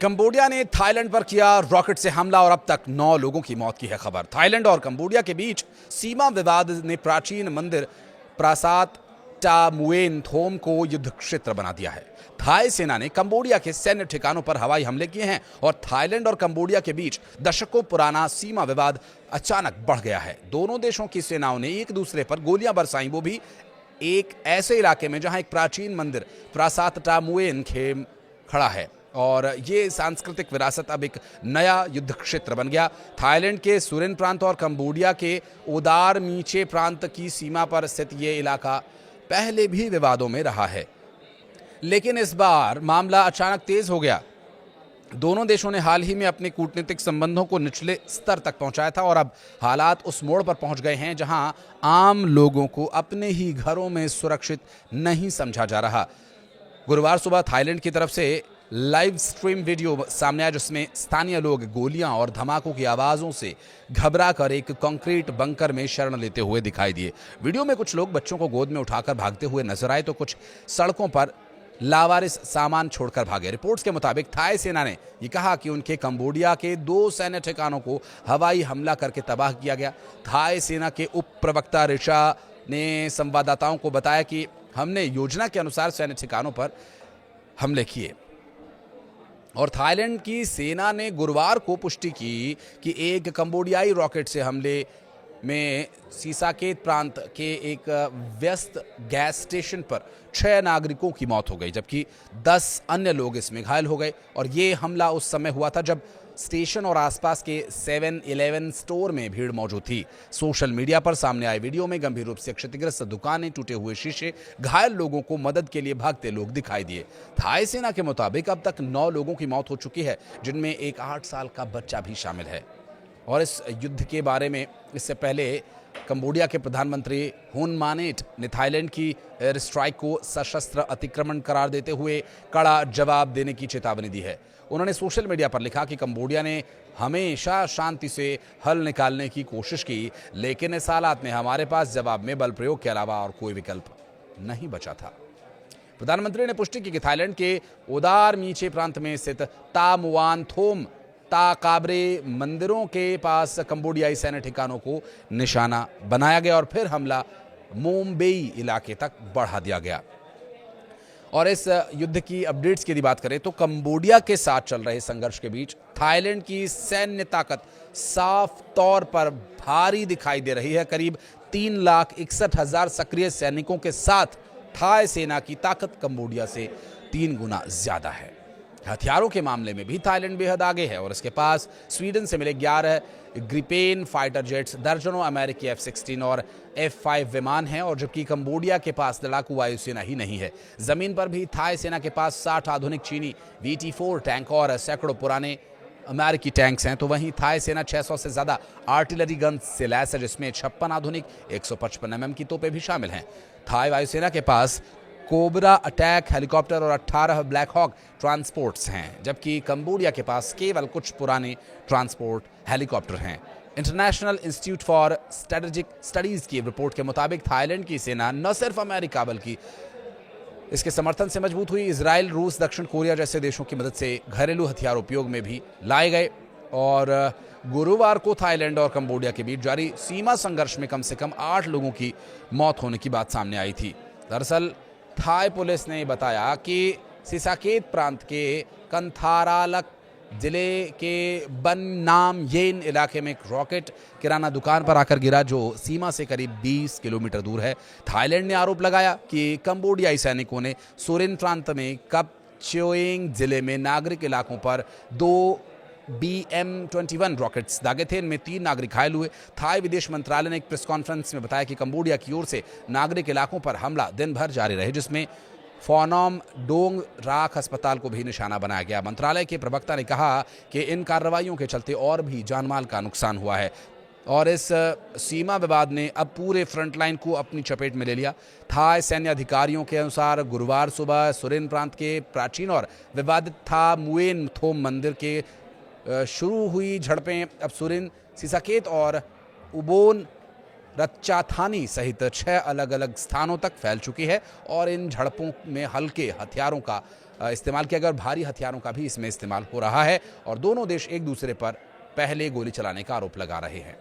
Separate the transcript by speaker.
Speaker 1: Cambodia ने Thailand पर किया रॉकेट से हमला और अब तक 9 लोगों की मौत की है खबर। थाईलैंड और कंबोडिया के बीच सीमा विवाद ने प्राचीन मंदिर प्रासाद टा मुएन थोम को युद्ध क्षेत्र बना दिया है। थाई सेना ने कंबोडिया के सैन्य ठिकानों पर हवाई हमले किए हैं और थाईलैंड और कंबोडिया के बीच दशकों पुराना सीमा विवाद अचानक बढ़ गया है। दोनों देशों की सेनाओं ने एक दूसरे पर गोलियां बरसाई, वो भी एक ऐसे इलाके में जहां एक प्राचीन मंदिर प्रासाद टा मुएन खेम खड़ा है और ये सांस्कृतिक विरासत अब एक नया युद्ध क्षेत्र बन गया। थाईलैंड के सुरिन प्रांत और कंबोडिया के ओदार मीचे प्रांत की सीमा पर स्थित ये इलाका पहले भी विवादों में रहा है, लेकिन इस बार मामला अचानक तेज हो गया। दोनों देशों ने हाल ही में अपने कूटनीतिक संबंधों को निचले स्तर तक पहुंचाया था और अब हालात उस मोड़ पर पहुंच गए हैं जहां आम लोगों को अपने ही घरों में सुरक्षित नहीं समझा जा रहा। गुरुवार सुबह थाईलैंड की तरफ से लाइव स्ट्रीम वीडियो सामने आया जिसमें स्थानीय लोग गोलियां और धमाकों की आवाजों से घबरा कर एक कंक्रीट बंकर में शरण लेते हुए दिखाई दिए। वीडियो में कुछ लोग बच्चों को गोद में उठाकर भागते हुए नजर आए तो कुछ सड़कों पर लावारिस सामान छोड़कर भागे। रिपोर्ट्स के मुताबिक थाई सेना ने यह कहा कि उनके कंबोडिया के 2 सैन्य ठिकानों को हवाई हमला करके तबाह किया गया। थाई सेना के उप प्रवक्ता ऋषा ने संवाददाताओं को बताया कि हमने योजना के अनुसार सैन्य ठिकानों पर हमले किए और थाईलैंड की सेना ने गुरुवार को पुष्टि की कि एक कंबोडियाई रॉकेट से हमले में सीसाकेत प्रांत के एक व्यस्त गैस स्टेशन पर 6 नागरिकों की मौत हो गई, जबकि 10 अन्य लोग इसमें घायल हो गए। और ये हमला उस समय हुआ था जब स्टेशन और आसपास के 7-Eleven स्टोर में भीड़ मौजूद थी। सोशल मीडिया पर सामने आए वीडियो में गंभीर रूप से क्षतिग्रस्त दुकानें, टूटे हुए शीशे, घायल लोगों को मदद के लिए भागते लोग दिखाई दिए। थाई सेना के मुताबिक अब तक 9 लोगों की मौत हो चुकी है, जिनमें एक 8 साल का बच्चा भी शामिल है। और इस युद्ध के बारे में इससे पहले कंबोडिया के प्रधानमंत्री हुन मानेट ने थाईलैंड की एयर स्ट्राइक को सशस्त्र अतिक्रमण करार देते हुए कड़ा जवाब देने की चेतावनी दी है। उन्होंने सोशल मीडिया पर लिखा कि कंबोडिया ने हमेशा शांति से हल निकालने की कोशिश की, लेकिन इस हालात में हमारे पास जवाब में बल प्रयोग के अलावा और कोई विकल्प नहीं बचा था। प्रधानमंत्री ने पुष्टि की कि थाईलैंड के ओदार मीचे प्रांत में स्थित ता मुआन थोम ता काबरे मंदिरों के पास कंबोडियाई सैन्य ठिकानों को निशाना बनाया गया और फिर हमला मोमबेई इलाके तक बढ़ा दिया गया। और इस युद्ध की अपडेट्स की यदि बात करें तो कंबोडिया के साथ चल रहे संघर्ष के बीच थाईलैंड की सैन्य ताकत साफ तौर पर भारी दिखाई दे रही है। करीब 3,61,000 सक्रिय सैनिकों के साथ थाई सेना की ताकत कंबोडिया से 3 गुना ज्यादा है। हथियारों के मामले में भी थाईलैंड बेहद आगे है और इसके पास स्वीडन से मिले 11 ग्रिपेन फाइटर जेट्स, दर्जनों अमेरिकी F-16 और F-5 विमान हैं और जबकि कंबोडिया के पास लड़ाकू वायुसेना ही नहीं है। जमीन पर भी थाई सेना के पास 60 आधुनिक चीनी VT-4 टैंक और सैकड़ों पुराने अमेरिकी टैंक्स हैं, तो वहीं थाई सेना 600 से ज्यादा आर्टिलरी गन से लैस है, जिसमें 56 आधुनिक 155 mm की तोपें भी शामिल हैं। थाई वायुसेना के पास कोबरा अटैक हेलीकॉप्टर और 18 ब्लैक हॉक ट्रांसपोर्ट्स हैं, जबकि कंबोडिया के पास केवल कुछ पुराने ट्रांसपोर्ट हेलीकॉप्टर हैं। International institute for strategic studies की रिपोर्ट के मुताबिक थाईलैंड की सेना न सिर्फ अमेरिका बल्कि इसके समर्थन से मजबूत हुई। इजराइल, रूस, दक्षिण कोरिया जैसे देशों की मदद से घरेलू हथियार उपयोग में भी लाए गए। और गुरुवार को थाईलैंड और कंबोडिया के बीच जारी सीमा संघर्ष में कम से कम 8 लोगों की मौत होने की बात सामने आई थी। दरअसल थाई पुलिस ने बताया कि सीसाकेत प्रांत के कंथारालक जिले के बन नाम येन इलाके में एक रॉकेट किराना दुकान पर आकर गिरा जो सीमा से करीब 20 किलोमीटर दूर है। थाईलैंड ने आरोप लगाया कि कंबोडियाई सैनिकों ने सुरिन प्रांत में कपचोएंग जिले में नागरिक इलाकों पर 2 BM-21 रॉकेट्स दागे थे। इनमें 3 नागरिक घायल हुए। थाई विदेश मंत्रालय ने एक प्रेस कॉन्फ्रेंस में बताया कि कंबोडिया की ओर से नागरिक इलाकों पर हमला दिन भर जारी रहे, जिसमें फोनोम डोंग राख अस्पताल को भी निशाना बनाया गया। मंत्रालय के प्रवक्ता ने कहा कि इन कार्रवाइयों के चलते और भी जानमाल का नुकसान हुआ है और इस सीमा विवाद ने अब पूरे फ्रंटलाइन को अपनी चपेट में ले लिया। थाई सैन्य अधिकारियों के अनुसार गुरुवार सुबह सुरिन प्रांत के प्राचीन और विवादित था मुएन थोम मंदिर के शुरू हुई झड़पें अब सुरिन, सीसाकेत और उबोन रच्चाथानी सहित 6 अलग अलग स्थानों तक फैल चुकी है और इन झड़पों में हल्के हथियारों का इस्तेमाल किया गया और भारी हथियारों का भी इसमें इस्तेमाल हो रहा है और दोनों देश एक दूसरे पर पहले गोली चलाने का आरोप लगा रहे हैं।